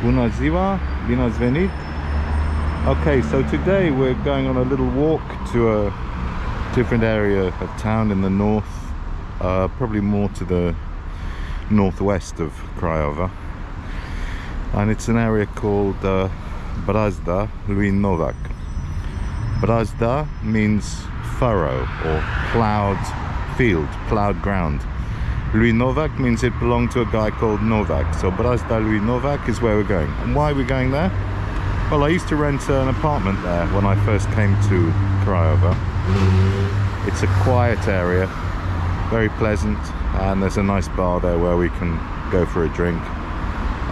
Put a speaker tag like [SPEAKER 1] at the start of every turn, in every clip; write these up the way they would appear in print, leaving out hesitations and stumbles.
[SPEAKER 1] Bună ziua, bine ați venit. Okay, so today we're going on a little walk to a different area of town in the north, probably more to the northwest of Craiova, and it's an area called Brazda lui Novac. Brazda means furrow or plowed field, plowed ground. Lui Novac means it belonged to a guy called Novac. So Brazda lui Novac is where we're going. And why are we going there? Well, I used to rent an apartment there when I first came to Craiova. It's a quiet area, very pleasant, and there's a nice bar there where we can go for a drink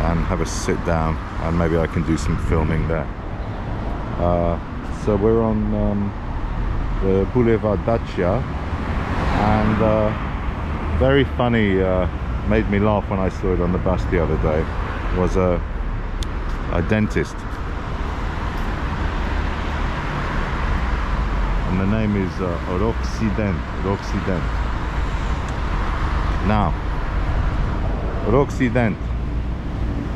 [SPEAKER 1] and have a sit down, and maybe I can do some filming there. So we're on the Boulevard Dacia, and very funny, made me laugh when I saw it on the bus the other day, was a dentist, and the name is Occident. Now, Occident,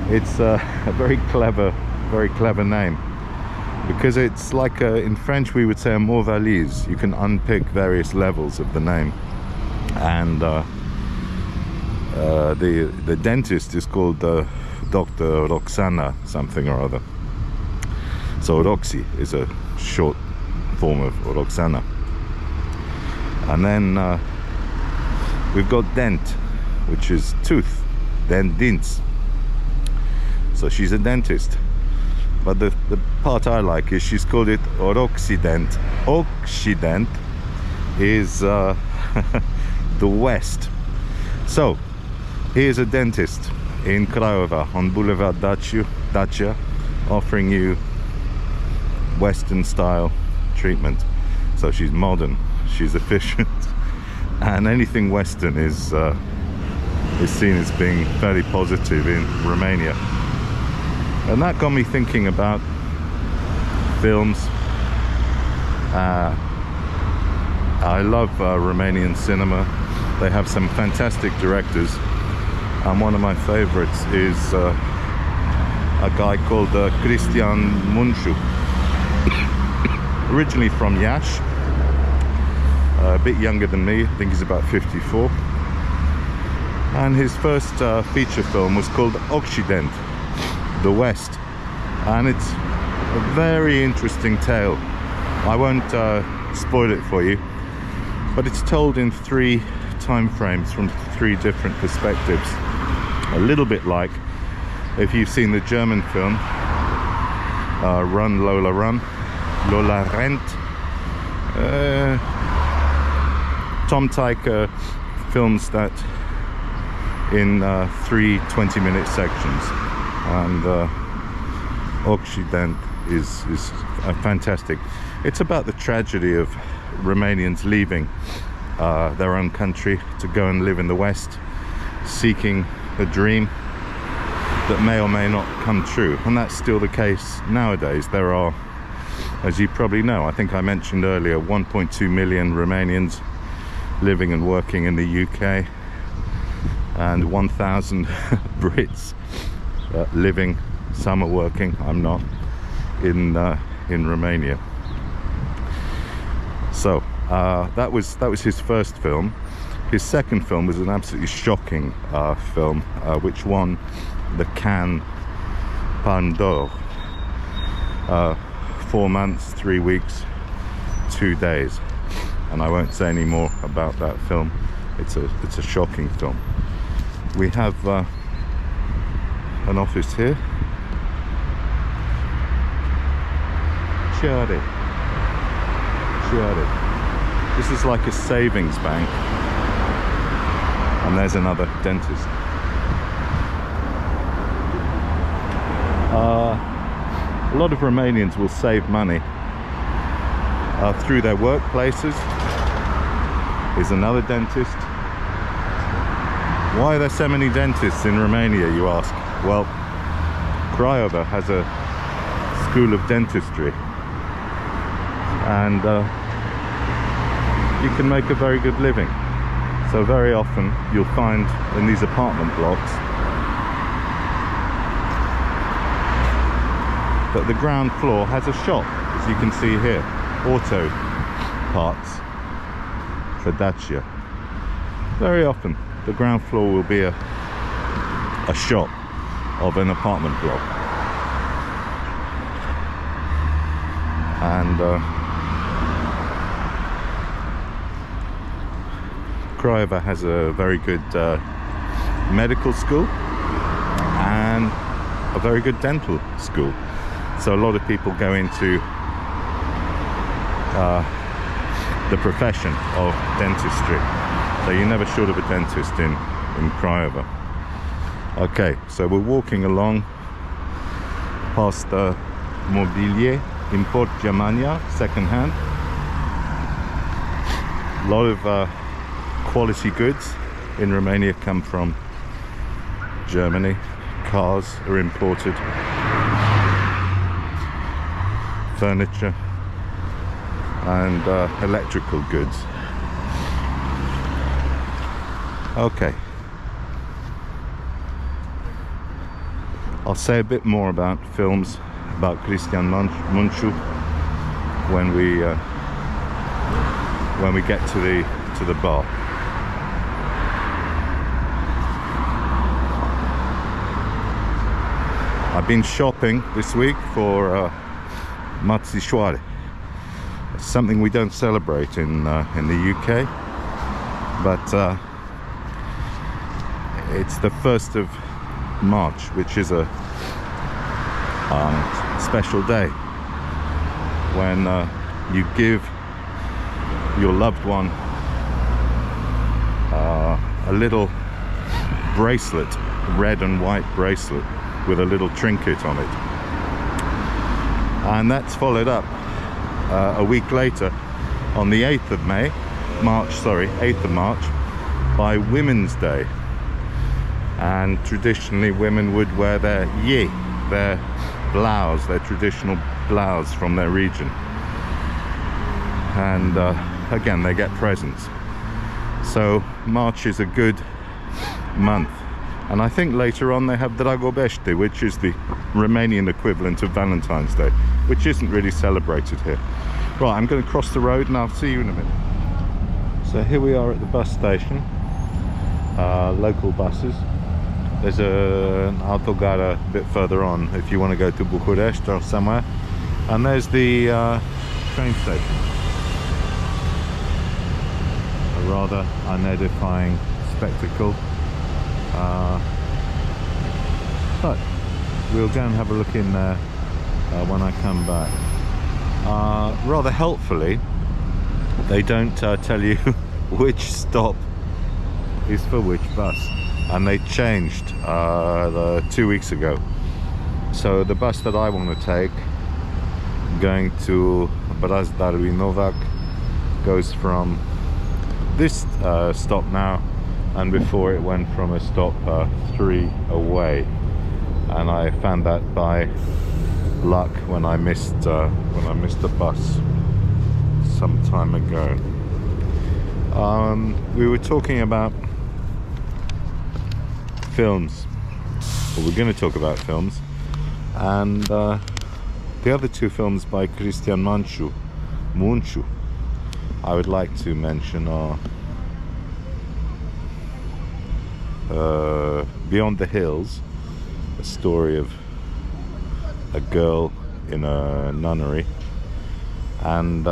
[SPEAKER 1] it's a very clever name, because it's like in French we would say a mot valise. You can unpick various levels of the name, and the dentist is called Dr. Roxana something or other. So Roxy is a short form of Roxana. And then we've got Dent, which is tooth, then Dints. So she's a dentist. But the part I like is she's called it Occident. Occident is the west. So here's a dentist in Craiova on Boulevard Dacia, offering you Western style treatment. So she's modern, she's efficient, and anything Western is seen as being fairly positive in Romania. And that got me thinking about films. I love Romanian cinema. They have some fantastic directors, and one of my favorites is a guy called Cristian Munchu, originally from Iași, a bit younger than me. I think he's about 54, and his first feature film was called Occident, the West, and it's a very interesting tale. I won't spoil it for you, but it's told in 3 time frames from 3 different perspectives, a little bit like if you've seen the German film Run Lola Run, Lola Rent. Tom Tykwer films that in 3 20-minute sections, and Occident is fantastic. It's about the tragedy of Romanians leaving their own country to go and live in the West, seeking a dream that may or may not come true. And that's still the case nowadays. There are, as you probably know, I think I mentioned earlier, 1.2 million Romanians living and working in the UK, and 1,000 Brits living, some are working, I'm not, in Romania. So that was his first film. His second film was an absolutely shocking film, which won the Cannes Palme d'Or. 4 months, 3 weeks, 2 days, and I won't say any more about that film. It's a shocking film. We have an office here. Chiare. This is like a savings bank, and there's another dentist. A lot of Romanians will save money through their workplaces. Here's another dentist. Why are there so many dentists in Romania, you ask? Well, Craiova has a school of dentistry, and you can make a very good living. So very often you'll find in these apartment blocks but the ground floor has a shop, as you can see here. Auto parts for Dacia. Very often the ground floor will be a shop of an apartment block. And Craiova has a very good medical school and a very good dental school. So a lot of people go into the profession of dentistry. So you're never short of a dentist in Craiova. Okay, so we're walking along past Mobilier Import Germania, second hand. A lot of quality goods in Romania come from Germany. Cars are imported, furniture and electrical goods. Okay, I'll say a bit more about films about Cristian Mungiu when we get to the bar. I've been shopping this week for Mărțișoare. It's something we don't celebrate in the UK, but it's the 1st of March, which is a special day when you give your loved one a little bracelet, red and white bracelet with a little trinket on it. And that's followed up a week later on the 8th of March by Women's Day. And traditionally women would wear their blouse, their traditional blouse from their region. And again, they get presents. So March is a good month. And I think later on they have Dragobește, which is the Romanian equivalent of Valentine's Day, which isn't really celebrated here. Right, I'm going to cross the road and I'll see you in a minute. So here we are at the bus station, local buses. There's an autogar a bit further on if you want to go to Bucharest or somewhere. And there's the train station. A rather unedifying spectacle. But we'll go and have a look in there when I come back. Rather helpfully, they don't tell you which stop is for which bus, and they changed 2 weeks ago. So the bus that I want to take, going to Brazda Novac, goes from this stop now, and before it went from a stop 3 away, and I found that by luck when I missed the bus some time ago. We were talking about films, or we're going to talk about films, and the other 2 films by Cristian Mungiu I would like to mention are Beyond the Hills, a story of a girl in a nunnery, and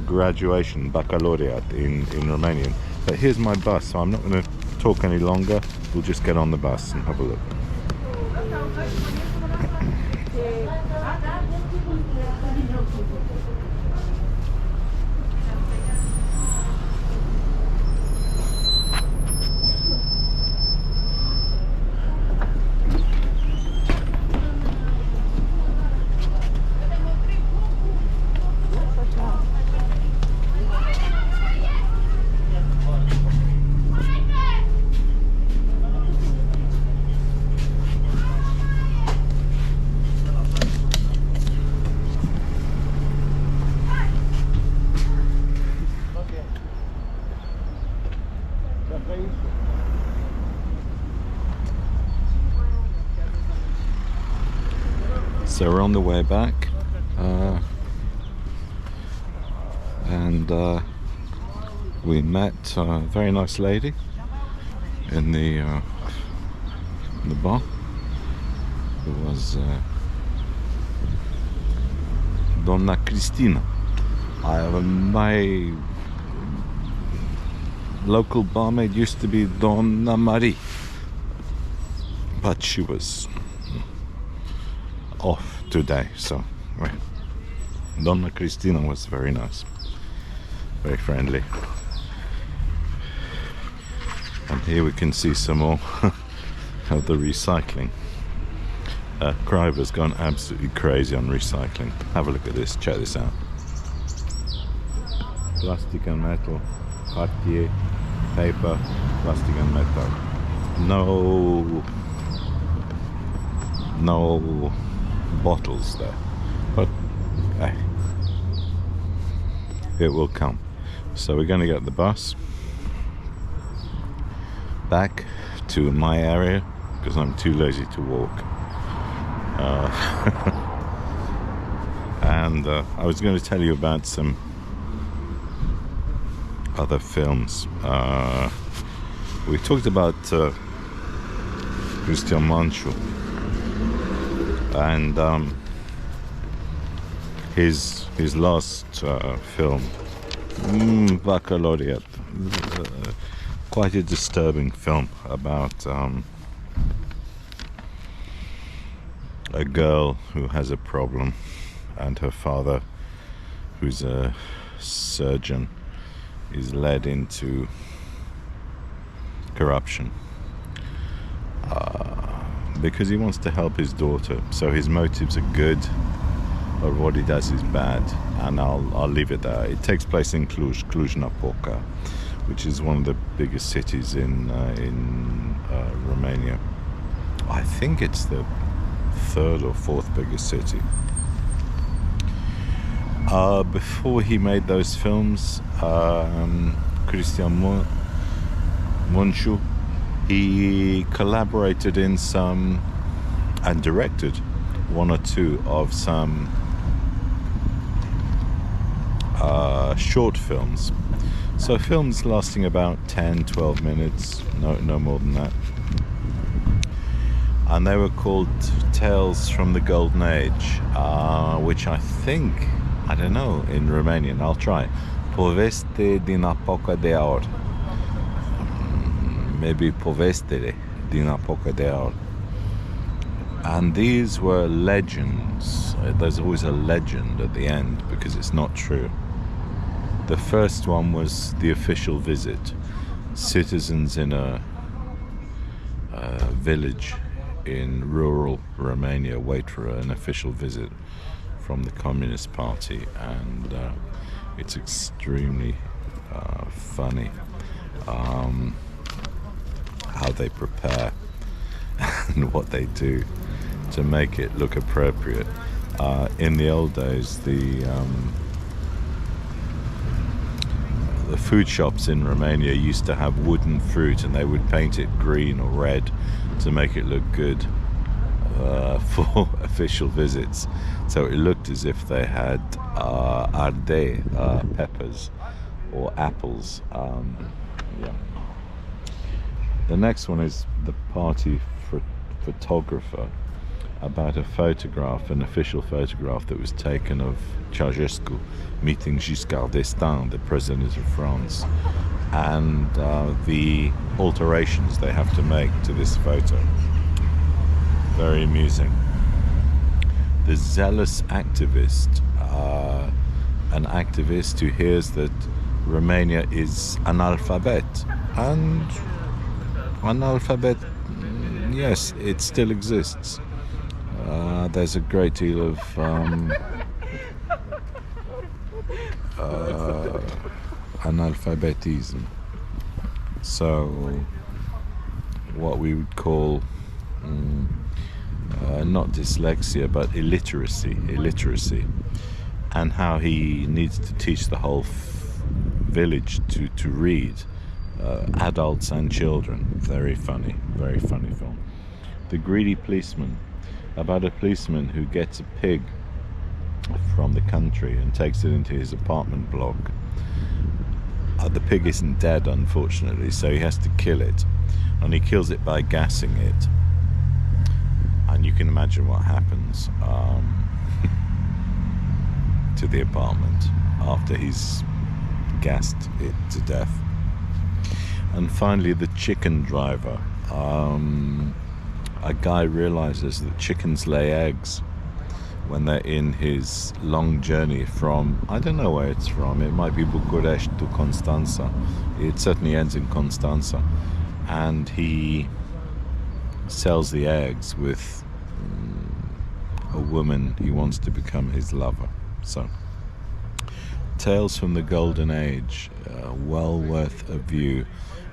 [SPEAKER 1] Graduation, Baccalaureate in Romanian. But here's my bus, so I'm not going to talk any longer. We'll just get on the bus and have a look. So we're on the way back, and we met a very nice lady in the bar, who was Donna Cristina. My local barmaid used to be Donna Marie, but she was off today, so right. Donna Cristina was very nice, very friendly. And here we can see some more of the recycling. Craiva's gone absolutely crazy on recycling. Have a look at this, check this out. Plastic and metal, papier, paper, plastic and metal. No bottles there, but hey, it will come. So we're going to get the bus back to my area because I'm too lazy to walk. And I was going to tell you about some other films. We talked about Cristian Manchu and his last film, Baccalaureate. Quite a disturbing film about a girl who has a problem, and her father, who's a surgeon, is led into corruption because he wants to help his daughter. So his motives are good, but what he does is bad, and I'll leave it there. It takes place in Cluj-Napoca, which is one of the biggest cities in Romania. I think it's the third or fourth biggest city. Before he made those films, Cristian Manchu, he collaborated in some and directed one or two of some short films. So films lasting about 10-12 minutes, no more than that. And they were called Tales from the Golden Age, which I think, I don't know, in Romanian, I'll try. Poveste din apoca de aur. Maybe Povestele din apoca de aur. And these were legends. There's always a legend at the end because it's not true. The first one was the official visit. Citizens in a village in rural Romania wait for an official visit from the Communist Party, and it's extremely funny how they prepare and what they do to make it look appropriate. In the old days, the food shops in Romania used to have wooden fruit, and they would paint it green or red to make it look good for official visits. So it looked as if they had arde, peppers, or apples. Yeah. The next one is the party photographer, about a photograph, an official photograph that was taken of Ceausescu meeting Giscard d'Estaing, the president of France, and the alterations they have to make to this photo. Very amusing. The zealous activist, an activist who hears that Romania is analphabet, and analphabet, yes, it still exists. There's a great deal of analphabetism. So what we would call not dyslexia but illiteracy, and how he needs to teach the whole village to read, adults and children. Very funny film. The Greedy Policeman. about a policeman who gets a pig from the country and takes it into his apartment block. The pig isn't dead, unfortunately, so he has to kill it, and he kills it by gassing it. And you can imagine what happens to the apartment after he's gassed it to death. And finally, the chicken driver. A guy realizes that chickens lay eggs when they're in his long journey from, I don't know where it's from, it might be Bucharest to Constanța. It certainly ends in Constanța. And he sells the eggs with a woman he wants to become his lover. So, Tales from the Golden Age, well worth a view,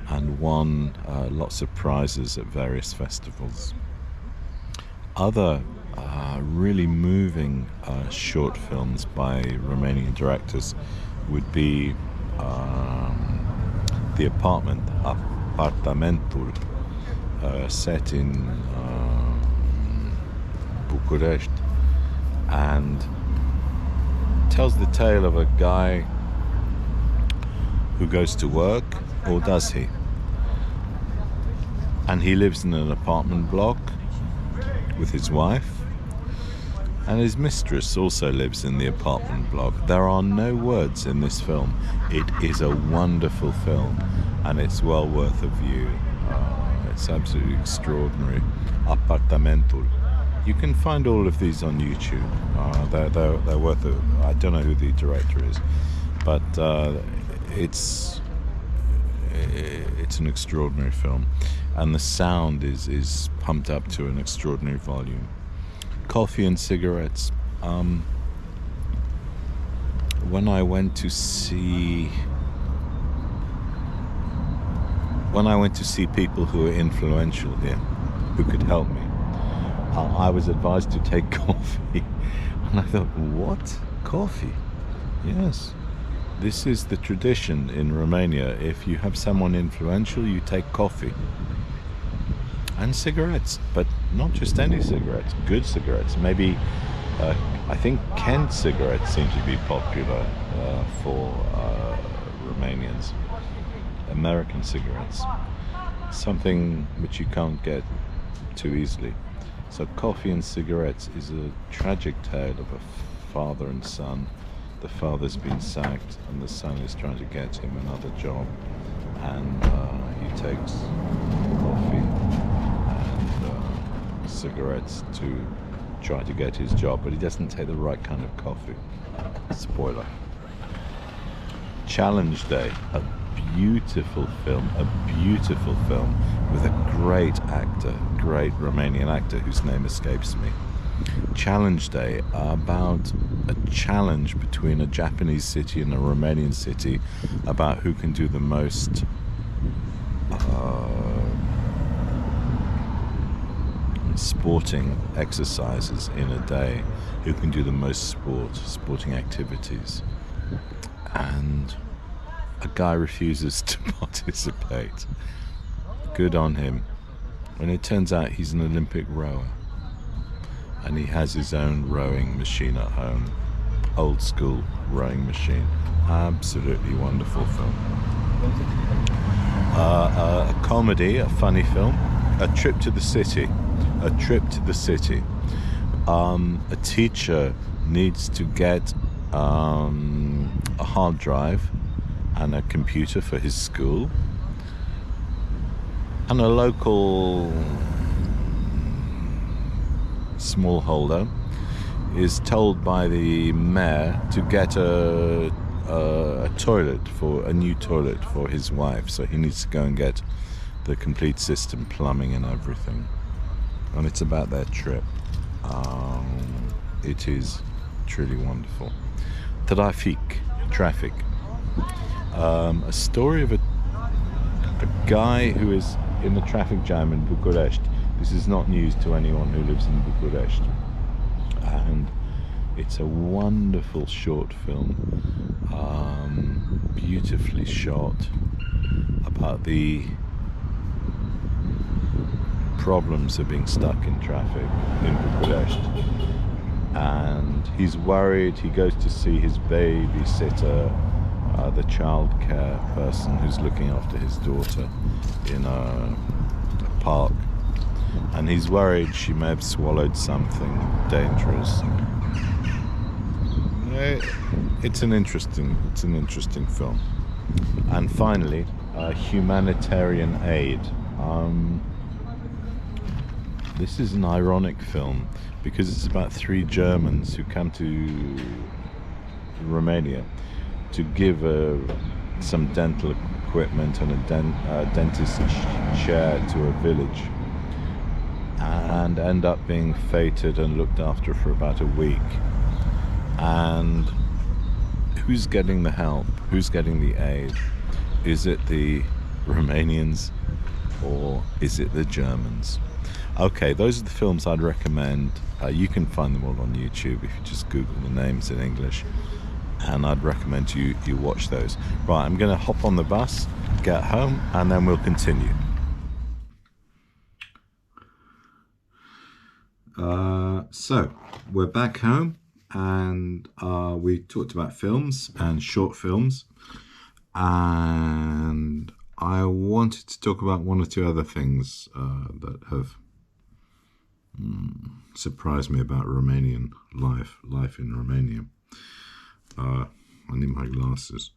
[SPEAKER 1] and won lots of prizes at various festivals. Other really moving short films by Romanian directors would be The Apartment, Apartamentul, set in Bucharest, and tells the tale of a guy who goes to work, or does he? And he lives in an apartment block with his wife, and his mistress also lives in the apartment block. There are no words in this film. It is a wonderful film, and it's well worth a view. It's absolutely extraordinary. Apartamentul. You can find all of these on YouTube. They're worth it. I don't know who the director is, but it's an extraordinary film, and the sound is pumped up to an extraordinary volume. Coffee and cigarettes. When I went to see people who were influential here, who could help me, I was advised to take coffee, and I thought, what? Coffee? Yes. This is the tradition in Romania. If you have someone influential, you take coffee. And cigarettes, but not just any cigarettes, good cigarettes. Maybe, I think Kent cigarettes seem to be popular for Romanians. American cigarettes. Something which you can't get too easily. So coffee and cigarettes is a tragic tale of a father and son. The father's been sacked and the son is trying to get him another job, and he takes coffee and cigarettes to try to get his job, but he doesn't take the right kind of coffee. Spoiler. Challenge Day, a beautiful film with a great actor, great Romanian actor whose name escapes me. Challenge Day, about a challenge between a Japanese city and a Romanian city about who can do the most sporting exercises in a day, who can do the most sporting activities. And a guy refuses to participate. Good on him. And it turns out he's an Olympic rower, and he has his own rowing machine at home, old school rowing machine. Absolutely wonderful film. A comedy, a funny film, A Trip to the City. A teacher needs to get a hard drive and a computer for his school, and a local smallholder is told by the mayor to get a new toilet for his wife, so he needs to go and get the complete system, plumbing and everything. And it's about their trip. It is truly wonderful. Traffic. A story of a guy who is in the traffic jam in Bucharest. This is not news to anyone who lives in Bucharest. And it's a wonderful short film, beautifully shot, about the problems of being stuck in traffic in Bucharest, and he's worried. He goes to see his babysitter, the childcare person who's looking after his daughter in a park, and he's worried she may have swallowed something dangerous. It's an interesting film. And finally, Humanitarian Aid. This is an ironic film because it's about 3 Germans who come to Romania to give some dental equipment and a dentist chair to a village, and end up being feted and looked after for about a week. And who's getting the help? Who's getting the aid? Is it the Romanians or is it the Germans? Okay, those are the films I'd recommend. You can find them all on YouTube if you just Google the names in English, and I'd recommend you watch those. Right, I'm going to hop on the bus, get home, and then we'll continue. So we're back home, and we talked about films and short films, and I wanted to talk about 1 or 2 other things that have surprised me about Romanian life in Romania. I need my glasses.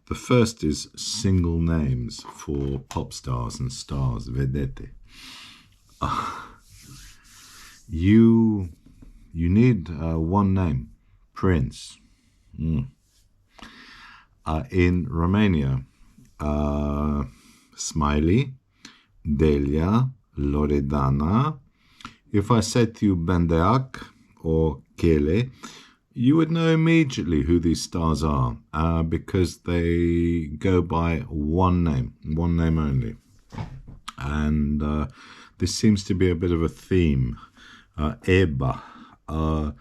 [SPEAKER 1] The first is single names for pop stars and stars, vedette. You need 1 name, Prince. In Romania, Smiley, Delia, Loredana. If I said to you Bendeac or Kele, you would know immediately who these stars are, because they go by 1 name only. And this seems to be a bit of a theme. Eba. I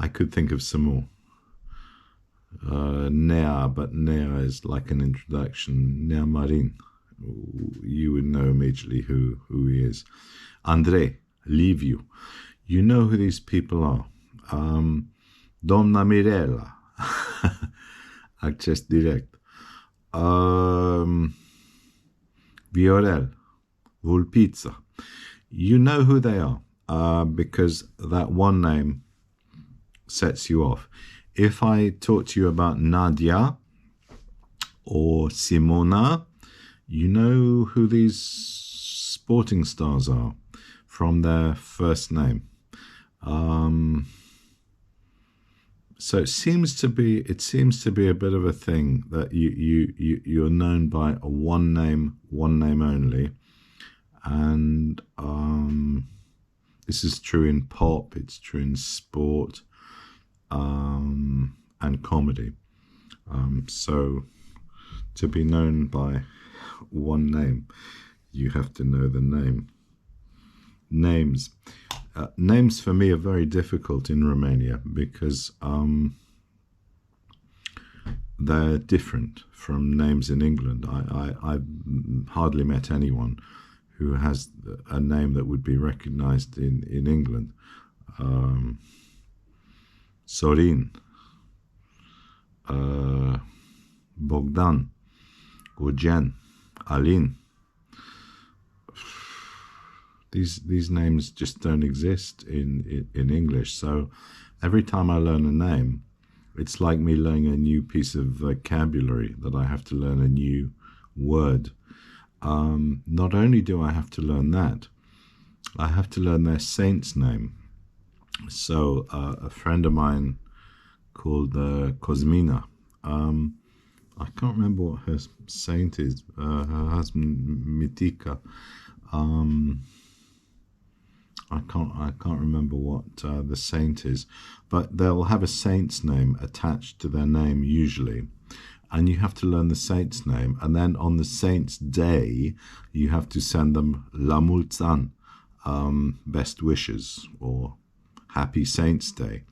[SPEAKER 1] could think of some more. Nea, but Nea is like an introduction. Nea Marin. You would know immediately who he is. Andrei, Liviu. You know who these people are. Doamna Mirela. Acces direct. Viorel. Vulpița. You know who they are, because that 1 name sets you off. If I talk to you about Nadia or Simona, you know who these sporting stars are from their first name. So it seems to be a bit of a thing that you're known by a 1 name only, and this is true in pop, it's true in sport, and comedy. So to be known by 1 name, you have to know the name. Names. Names for me are very difficult in Romania because they're different from names in England. I've hardly met anyone who has a name that would be recognized in England. Sorin, Bogdan, Gojen, Alin. These names just don't exist in English. So every time I learn a name, it's like me learning a new piece of vocabulary, that I have to learn a new word. Not only do I have to learn that, I have to learn their saint's name. So a friend of mine called Cosmina, I can't remember what her saint is, her husband Mitika. I can't remember what the saint is, but they'll have a saint's name attached to their name usually, and you have to learn the saint's name, and then on the saint's day you have to send them La Mulți ani, best wishes, or Happy Saints Day.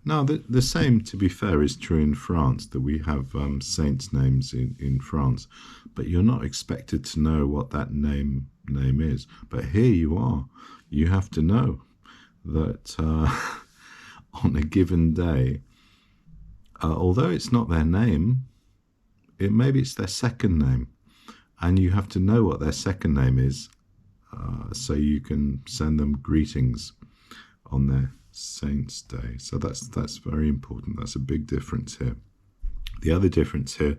[SPEAKER 1] Now the same, to be fair, is true in France, that we have saints' names in France, but you're not expected to know what that name is. But here you are. You have to know that on a given day, although it's not their name, maybe it's their second name, and you have to know what their second name is, so you can send them greetings on their Saints' Day. So that's very important. That's a big difference here. The other difference here,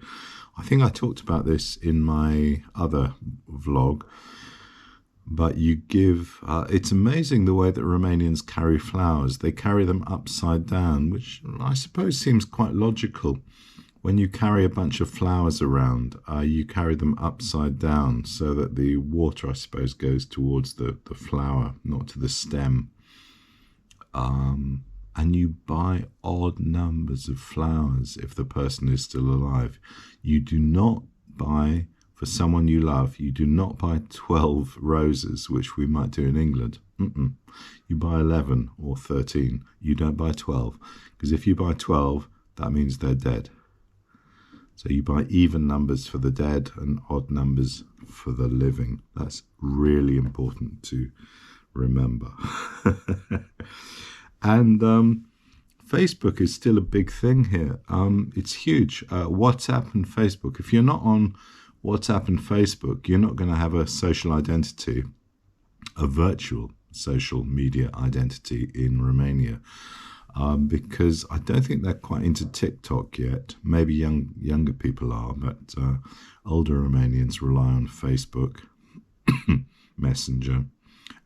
[SPEAKER 1] I think I talked about this in my other vlog, but you give, it's amazing the way that Romanians carry flowers. They carry them upside down, which I suppose seems quite logical. When you carry a bunch of flowers around, you carry them upside down so that the water, I suppose, goes towards the flower, not to the stem. And you buy odd numbers of flowers if the person is still alive. You do not buy, for someone you love, you do not buy 12 roses, which we might do in England. You buy 11 or 13. You don't buy 12, because if you buy 12, that means they're dead. So you buy even numbers for the dead and odd numbers for the living. That's really important to remember. And Facebook is still a big thing here. It's huge. WhatsApp and Facebook. If you're not on WhatsApp and Facebook, you're not going to have a social identity, a virtual social media identity in Romania. Because I don't think they're quite into TikTok yet. Maybe younger people are, but older Romanians rely on Facebook, Messenger,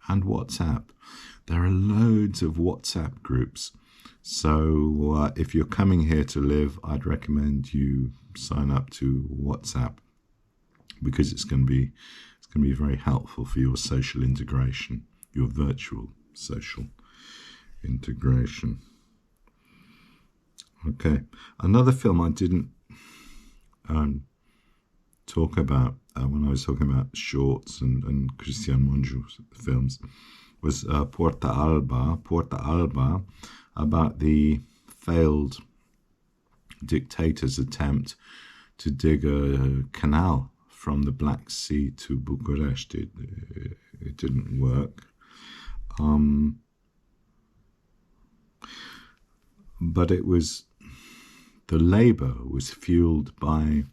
[SPEAKER 1] and WhatsApp. There are loads of WhatsApp groups. So if you're coming here to live, I'd recommend you sign up to WhatsApp, because it's going to be very helpful for your social integration, your virtual social integration. Okay, another film I didn't talk about when I was talking about shorts and Cristian Mungiu's films was Porta Alba, about the failed dictator's attempt to dig a canal from the Black Sea to Bucharest. It didn't work. But it was, the labor was fueled by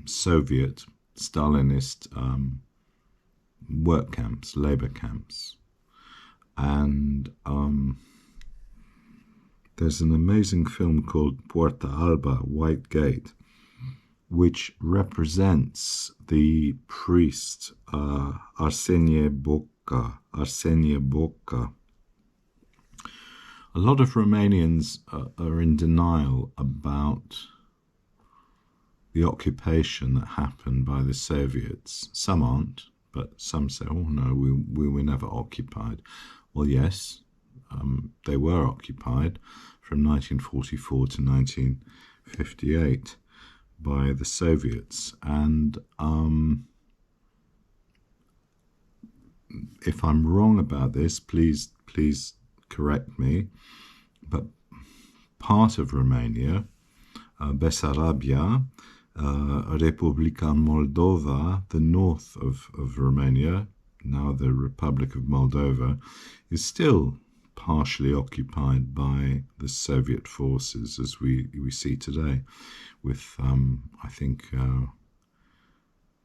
[SPEAKER 1] Soviet, Stalinist work camps, labor camps. And there's an amazing film called Porta Alba, White Gate, which represents the priest Arsenie Boca. A lot of Romanians are in denial about the occupation that happened by the Soviets. Some aren't, but some say, oh no, we were never occupied. Well, yes, they were occupied from 1944 to 1958 by the Soviets. And if I'm wrong about this, please correct me, but part of Romania, Bessarabia, Republica Moldova, the north of Romania, now the Republic of Moldova, is still partially occupied by the Soviet forces, as we see today, with I think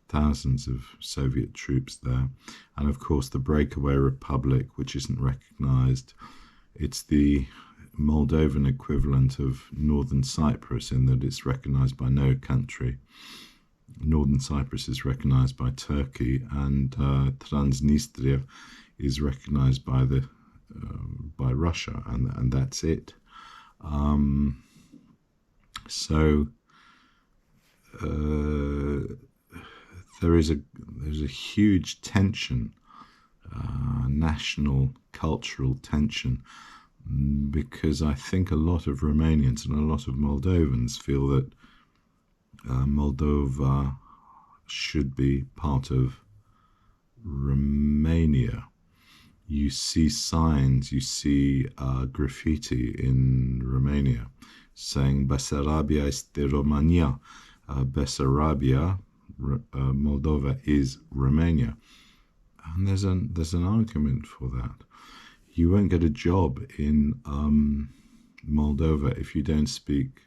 [SPEAKER 1] thousands of Soviet troops there. And of course the breakaway republic, which isn't recognized. It's the Moldovan equivalent of Northern Cyprus, in that it's recognized by no country. Northern Cyprus is recognized by Turkey, and Transnistria is recognized by by Russia, and that's it. There's a huge tension, national cultural tension, because I think a lot of Romanians and a lot of Moldovans feel that Moldova should be part of Romania. You see signs, you see graffiti in Romania saying Bessarabia este Romania, Bessarabia, Moldova, is Romania. And there's an argument for that. You won't get a job in Moldova if you don't speak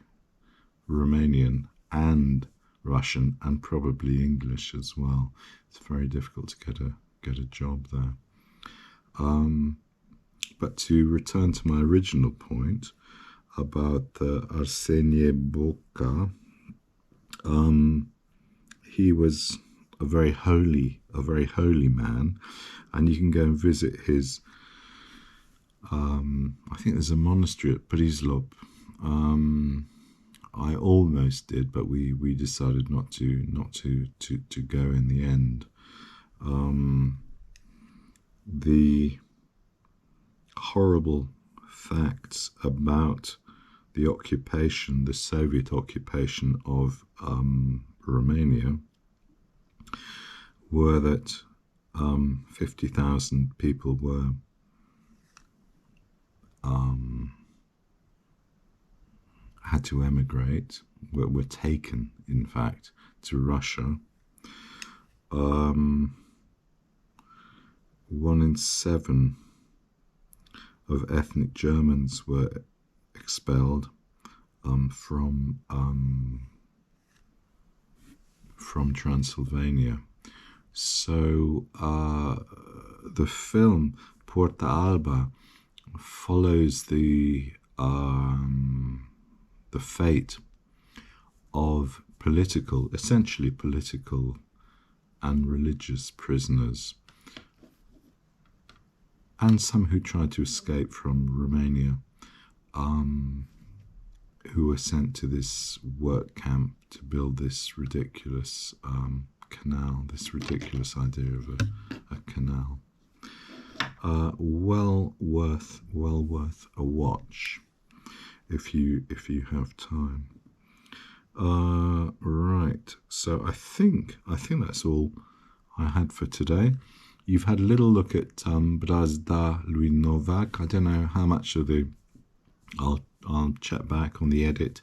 [SPEAKER 1] Romanian and Russian and probably English as well. It's very difficult to get a job there. But to return to my original point about Arsenie Boca, he was a very holy man, and you can go and visit his. I think there's a monastery at Prizlop. I almost did, but we decided not to go in the end. The horrible facts about the occupation, the Soviet occupation of Romania, were that 50,000 people were had to emigrate, were taken, in fact, to Russia. 1 in 7 of ethnic Germans were expelled from Transylvania. So the film Porta Alba follows the fate of essentially political and religious prisoners, and some who tried to escape from Romania, who were sent to this work camp to build this ridiculous canal, this ridiculous idea of a canal. Well worth a watch if you have time. Right, so I think that's all I had for today. You've had a little look at Brazda, Louis Novac. I don't know how much of I'll check back on the edit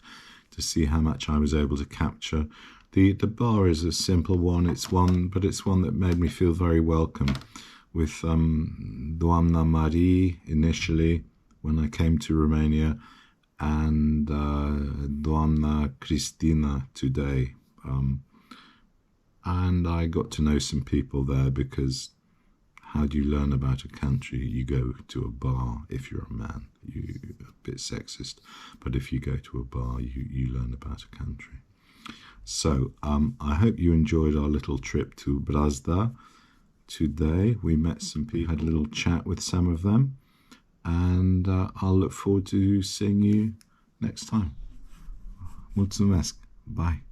[SPEAKER 1] to see how much I was able to capture. The bar is a simple one. It's one that made me feel very welcome. With Doamna Marie initially when I came to Romania, and Doamna Cristina today. And I got to know some people there, because how do you learn about a country? You go to a bar if you're a man. You're a bit sexist, but if you go to a bar, you learn about a country. So I hope you enjoyed our little trip to Brazda. Today we met some people, had a little chat with some of them, and I'll look forward to seeing you next time. Mulțumesc. Bye.